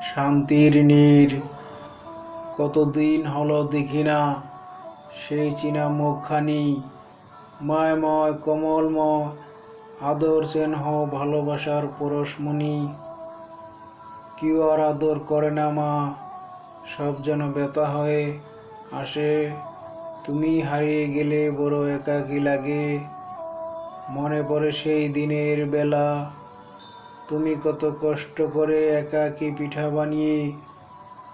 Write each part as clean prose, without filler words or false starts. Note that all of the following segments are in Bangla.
শান্তির নীর। কতদিন হলো দেখি না সেই চীনা মুখখানি, মায়াময় কমলময় আদর স্নেহ ভালোবাসার পরশমণি। কেউ আর আদর করে না মা, সব যেন ব্যথা হয়ে আসে। তুমি হারিয়ে গেলে বড় একাকী লাগে। মনে পড়ে সেই দিনের বেলা, তুমি কত কষ্ট করে একাকী পিঠা বানিয়ে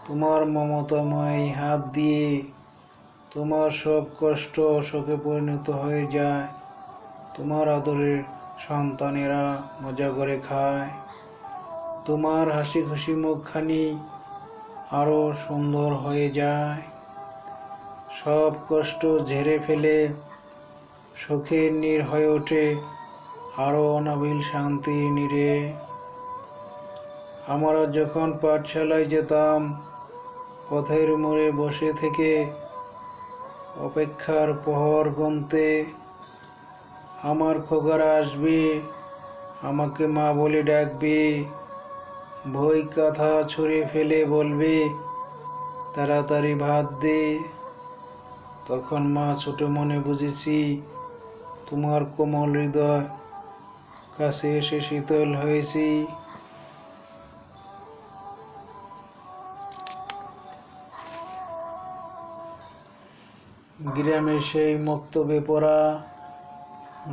তোমার মমতাময় হাত দিয়ে তোমার সব কষ্ট শোকে পরিণত হয়ে যায়। তোমার আদরের সন্তানেরা মজা করে খায়। তোমার হাসি খুশি মুখখানি আরো সুন্দর হয়ে যায়। সব কষ্ট ঝেড়ে ফেলে সুখের নীর হয়ে ওঠে আরো অনাবিল শান্তির নীরে। আমরা যখন পাঠশালায় যেতাম, পথের মোড়ে বসে থেকে অপেক্ষার প্রহর গুনতে, আমার খোকারা আসবে, আমাকে মা বলে ডাকবে, বই কাঁথা ছুঁড়ে ফেলে বলবে, তাড়াতাড়ি ভাত দে। তখন মা ছোট মনে বুঝেছি, তোমার কোমল হৃদয় কাছে এসে শীতল হয়েছি। গ্রামের সেই মক্তবে পড়া,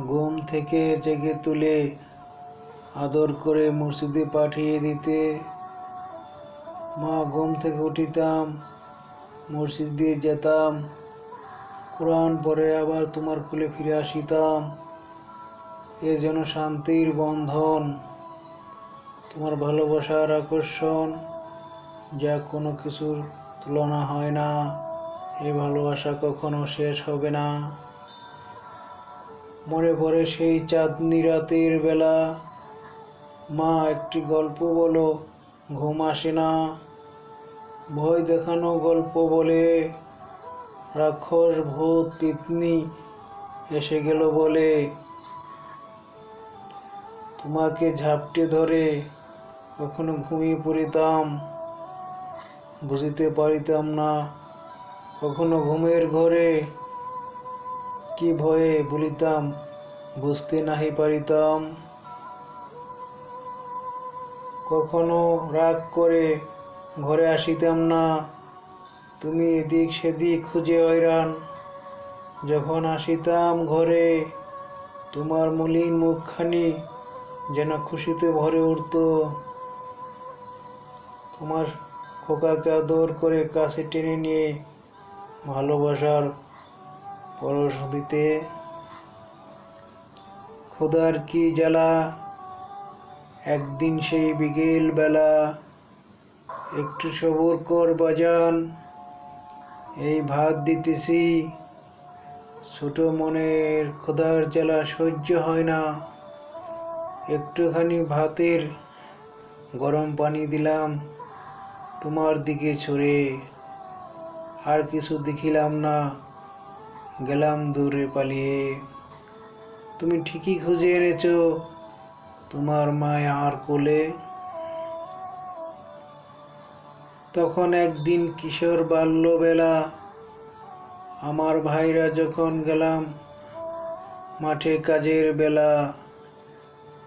ঘুম থেকে জেগে তুলে আদর করে মসজিদে পাঠিয়ে দিতে। মা ঘুম থেকে উঠিতাম, মসজিদে যেতাম, কোরআন পড়ে আবার তোমার কোলে ফিরে আসিতাম। এ যেন শান্তির বন্ধন, তোমার ভালোবাসার আকর্ষণ, যা কোনো কিছুর তুলনা হয় না। এই ভালোবাসা কখনো শেষ হবে না। মনে পড়ে সেই চাঁদনি রাতের বেলা, মা একটি গল্প বলো, ঘুম আসে না। ভয় দেখানো গল্প বলে, রাক্ষস ভূত পেতনি এসে গেল বলে। তোমাকে ঝাপটে ধরে কখনো ঘুমিয়ে পড়িতাম, বুঝিতে পারিতাম না কখনো ঘুমের ঘরে কি ভয়ে বলিতাম, বুঝতে নাহি পারিতাম। কখনো রাগ করে ঘরে আসিতাম না, তুমি এদিক সেদিক খুঁজে হয়রান। যখন আসিতাম ঘরে, তোমার মলিন মুখখানি যেন খুশিতে ভরে উঠত। তোমার খোকাকে আদর করে কাছে টেনে নিয়ে ভালোবাসার পরশ দিতে। খোদার কি জ্বালা, একদিন সেই বিকেল বেলা, একটু সবুর কর বাজান, এই ভাত দিতেছি। ছোট মনের খোদার জ্বালা সহ্য হয় না। একটুখানি ভাতের গরম পানি দিলাম তোমার দিকে ছুঁড়ে, আর কিছু দেখিলাম না, গেলাম দূরে পালিয়ে। তুমি ঠিকই খুঁজে এনেছো তোমার মায়ার কোলে। তখন একদিন কিশোর বাল্যবেলা, আমার ভাইরা যখন গেলাম মাঠে কাজের বেলা,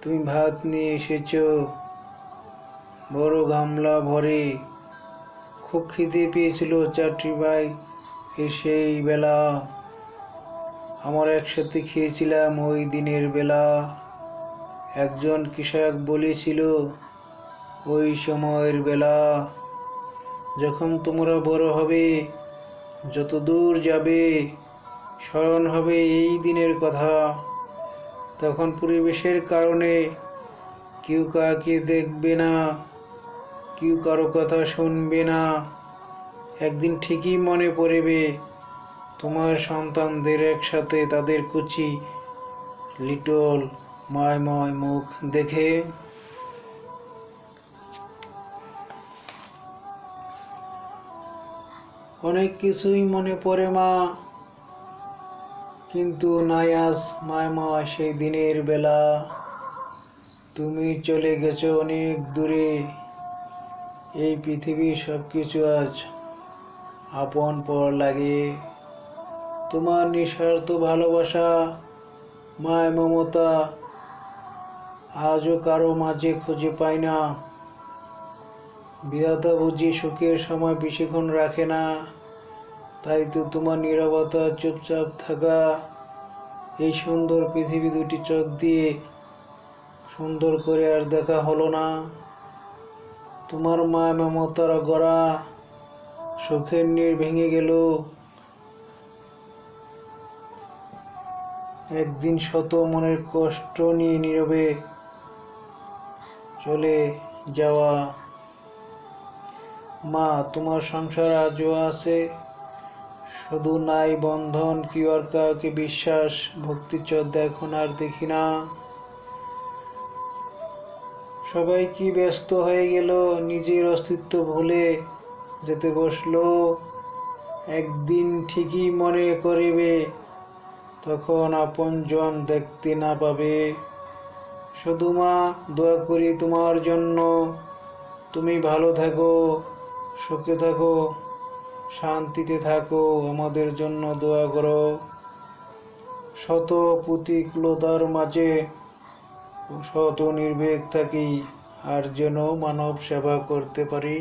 তুমি ভাত নিয়ে এসেছো বড় গামলা ভরে। খুব খিদে পেয়েছিল চারটি ভাই সেই বেলা, আমরা একসাথে খেয়েছিলাম ওই দিনের বেলা। একজন কৃষক বলেছিল ওই সময়ের বেলা, যখন তোমরা বড় হবে, যত দূর যাবে, স্মরণ হবে এই দিনের কথা। তখন পরিবেশের কারণে কেউ কাউকে দেখবে না, কেউ কারো কথা শুনবে না। একদিন ঠিকই মনে পড়বে তোমার সন্তানদের একসাথে, তাদের কুচি লিটল মায়ময় মুখ দেখে। অনেক কিছুই মনে পড়ে মা, কিন্তু নাই আজ মায়ময় সেই দিনের বেলা। তুমি চলে গেছো অনেক দূরে, এই পৃথিবীর সব কিছু আজ আপন পর লাগে। তোমার নিঃস্বার্থ ভালোবাসা, মায় মমতা আজও কারো মাঝে খুঁজে পাই না। বিধাতা বুঝি সুখের সময় বেশিক্ষণ রাখে না, তাই তো তোমার নীরবতা, চুপচাপ থাকা, এই সুন্দর পৃথিবী দুটি চোখ দিয়ে সুন্দর করে আর দেখা হলো না। তোমার মায় মমতার গড়া সুখের নীড় ভেঙে গেল। একদিন শত মনের কষ্ট নিয়ে নীরবে চলে যাওয়া। মা, তোমার সংসার আজও আছে, শুধু নাই বন্ধন, কি আর কাউকে বিশ্বাস, ভক্তির চোদ্দ এখন আর দেখি না। সবাই কি ব্যস্ত হয়ে গেল, নিজের অস্তিত্ব ভুলে যেতে বসলো। একদিন ঠিকই মনে করিবে, তখন আপনজন দেখতে না পাবে। শুধু মা, দোয়া করি তোমার জন্য, তুমি ভালো থাকো, সুখে থাকো, শান্তিতে থাকো, আমাদের জন্য দোয়া করো। শত প্রতিকূলতার মাঝে শত নির্ভীক থাকি, আর যেন মানব সেবা করতে পারি।